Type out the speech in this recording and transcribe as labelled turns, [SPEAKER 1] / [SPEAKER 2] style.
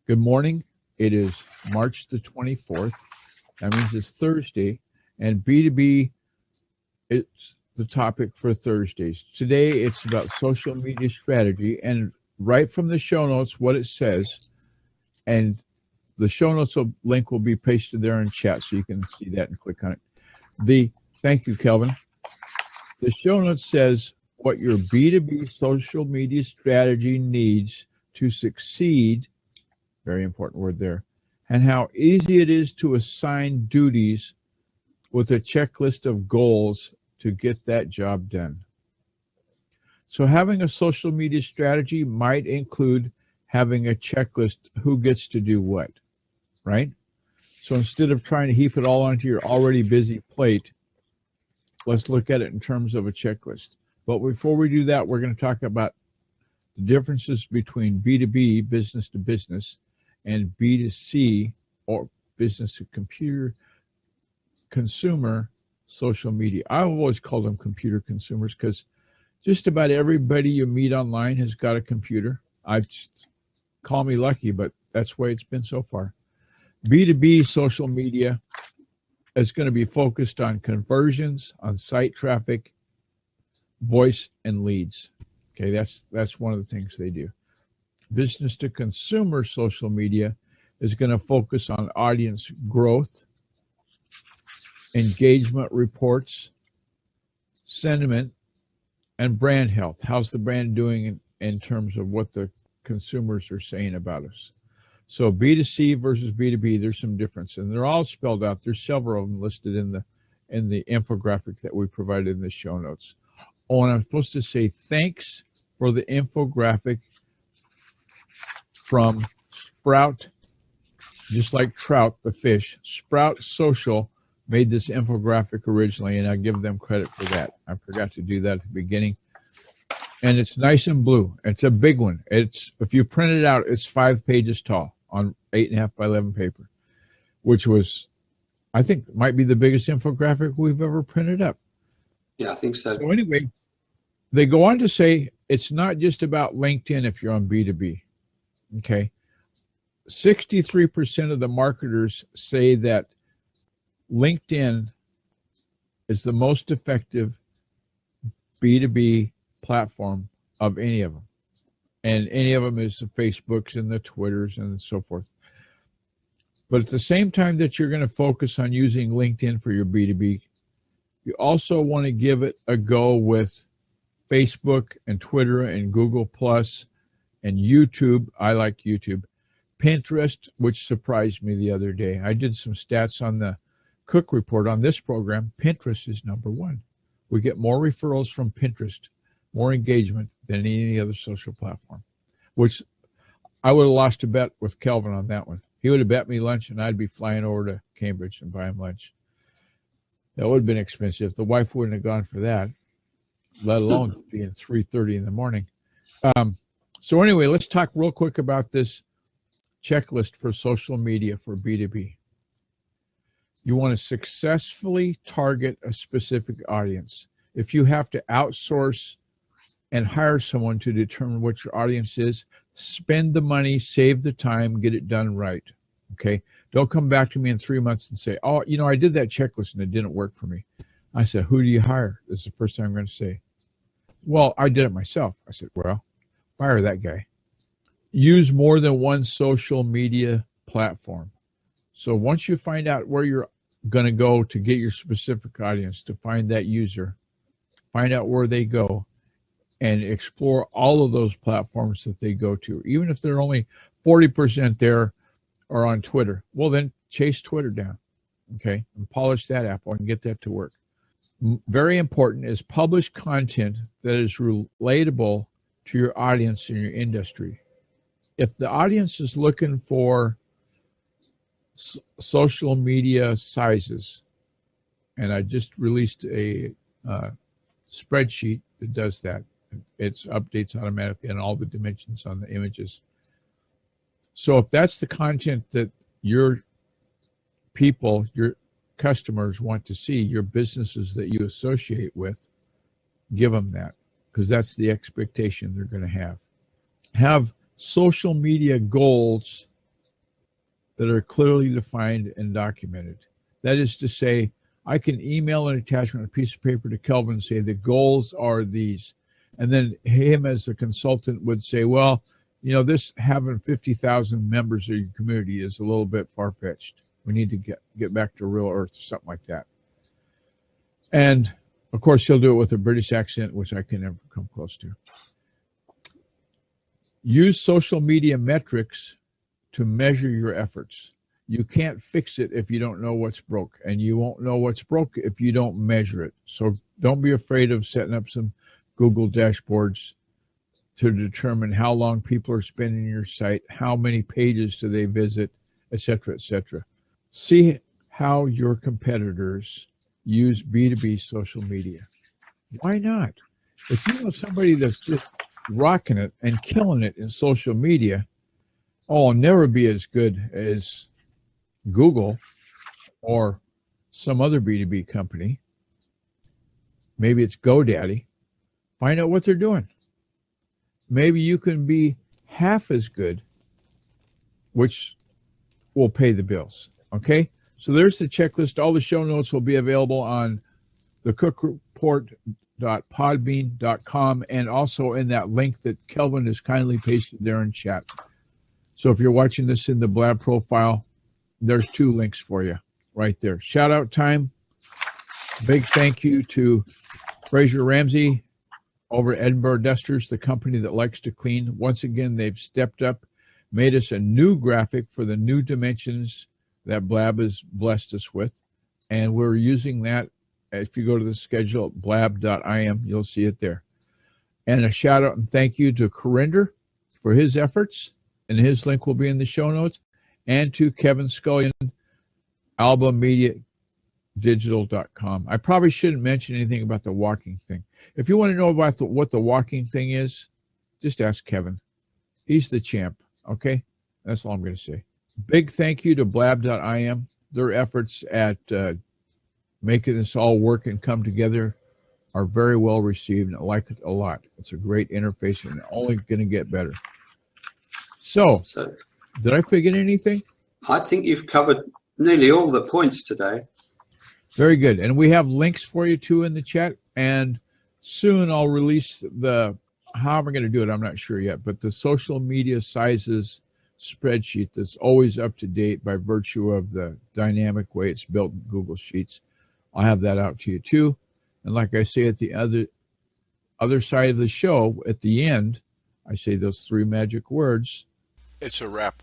[SPEAKER 1] Good morning. It is March the 24th. That means it's Thursday, and B2B is the topic for Thursdays. Today, it's about social media strategy, and right from the show notes, what it says, and the show notes link will be pasted there in chat, so you can see that and click on it. Thank you, Kelvin. The show notes says what your B2B social media strategy needs to succeed. Very important word there. And how easy it is to assign duties with a checklist of goals to get that job done. So having a social media strategy might include having a checklist who gets to do what, right? So instead of trying to heap it all onto your already busy plate, let's look at it in terms of a checklist. But before we do that, we're going to talk about the differences between B2B, business to business, and B2C, or business to computer consumer social media. I always call them computer consumers because just about everybody you meet online has got a computer. Call me lucky, but that's the way it's been so far. B2B social media is going to be focused on conversions, on site traffic, voice, and leads. Okay, that's one of the things they do. Business to consumer social media is going to focus on audience growth, engagement reports, sentiment, and brand health. How's the brand doing in terms of what the consumers are saying about us? So B2C versus B2B, there's some difference, and they're all spelled out. There's several of them listed in the infographic that we provided in the show notes. Oh, and I'm supposed to say thanks for the infographic from Sprout, just like trout, the fish. Sprout Social made this infographic originally, and I give them credit for that. I forgot to do that at the beginning. And it's nice and blue. It's a big one. If you print it out, it's 5 pages tall on 8.5 by 11 paper, which was, I think, might be the biggest infographic we've ever printed up.
[SPEAKER 2] Yeah, I think so.
[SPEAKER 1] So anyway, they go on to say it's not just about LinkedIn if you're on B2B. Okay. 63% of the marketers say that LinkedIn is the most effective B2B platform of any of them. And any of them is the Facebooks and the Twitters and so forth. But at the same time that you're going to focus on using LinkedIn for your B2B, you also want to give it a go with Facebook and Twitter and Google Plus and YouTube. I like YouTube. Pinterest, which surprised me the other day. I did some stats on the Cook Report on this program. Pinterest is number one. We get more referrals from Pinterest, more engagement than any other social platform, which I would have lost a bet with Kelvin on that one. He would have bet me lunch, and I'd be flying over to Cambridge and buy him lunch. That would have been expensive. The wife wouldn't have gone for that, let alone being 3:30 in the morning. So anyway, let's talk real quick about this checklist for social media for B2B. You want to successfully target a specific audience. If you have to outsource and hire someone to determine what your audience is, spend the money, save the time, get it done right. Okay? Don't come back to me in 3 months and say, oh, I did that checklist and it didn't work for me. I said, who do you hire? This is the first thing I'm going to say. Well, I did it myself. I said, well, fire that guy. Use more than one social media platform. So once you find out where you're going to go to get your specific audience, to find that user, find out where they go, and explore all of those platforms that they go to. Even if they're only 40% there or on Twitter, well, then chase Twitter down, okay, and polish that apple and get that to work. Very important is publish content that is relatable to your audience in your industry. If the audience is looking for social media sizes, and I just released a spreadsheet that does that. It updates automatically on all the dimensions on the images. So if that's the content that your people, your customers want to see, your businesses that you associate with, give them that, because that's the expectation they're going to have. Have social media goals that are clearly defined and documented. That is to say, I can email an attachment on a piece of paper to Kelvin and say the goals are these. And then him as the consultant would say, well, this having 50,000 members of your community is a little bit far-fetched. We need to get back to real earth, something like that. And, of course, he'll do it with a British accent, which I can never come close to. Use social media metrics to measure your efforts. You can't fix it if you don't know what's broke, and you won't know what's broke if you don't measure it. So don't be afraid of setting up some Google dashboards to determine how long people are spending your site, how many pages do they visit, etc., etc. See how your competitors use B2B social media. Why not? If you know somebody that's just rocking it and killing it in social media, I'll never be as good as Google or some other B2B company. Maybe it's GoDaddy. Find out what they're doing. Maybe you can be half as good, which will pay the bills. Okay? So there's the checklist. All the show notes will be available on thecookreport.podbean.com and also in that link that Kelvin has kindly pasted there in chat. So if you're watching this in the Blab profile, there's 2 links for you right there. Shout out time. Big thank you to Fraser Ramsey over at Edinburgh Dusters, the company that likes to clean. Once again, they've stepped up, made us a new graphic for the new dimensions that Blab has blessed us with. And we're using that. If you go to the schedule at blab.im, you'll see it there. And a shout out and thank you to Corinder for his efforts, and his link will be in the show notes, and to Kevin Scullion, albamediadigital.com. I probably shouldn't mention anything about the walking thing. If you want to know about what the walking thing is, just ask Kevin. He's the champ, okay? That's all I'm going to say. Big thank you to blab.im. Their efforts at making this all work and come together are very well received, and I like it a lot. It's a great interface and only going to get better. So, did I forget anything?
[SPEAKER 2] I think you've covered nearly all the points today.
[SPEAKER 1] Very good. And we have links for you too in the chat. And soon I'll release how am I going to do it? I'm not sure yet, but the social media sizes spreadsheet that's always up to date by virtue of the dynamic way it's built in Google Sheets. I'll have that out to you too. And like I say at the other side of the show, at the end, I say those 3 magic words.
[SPEAKER 3] It's a wrap.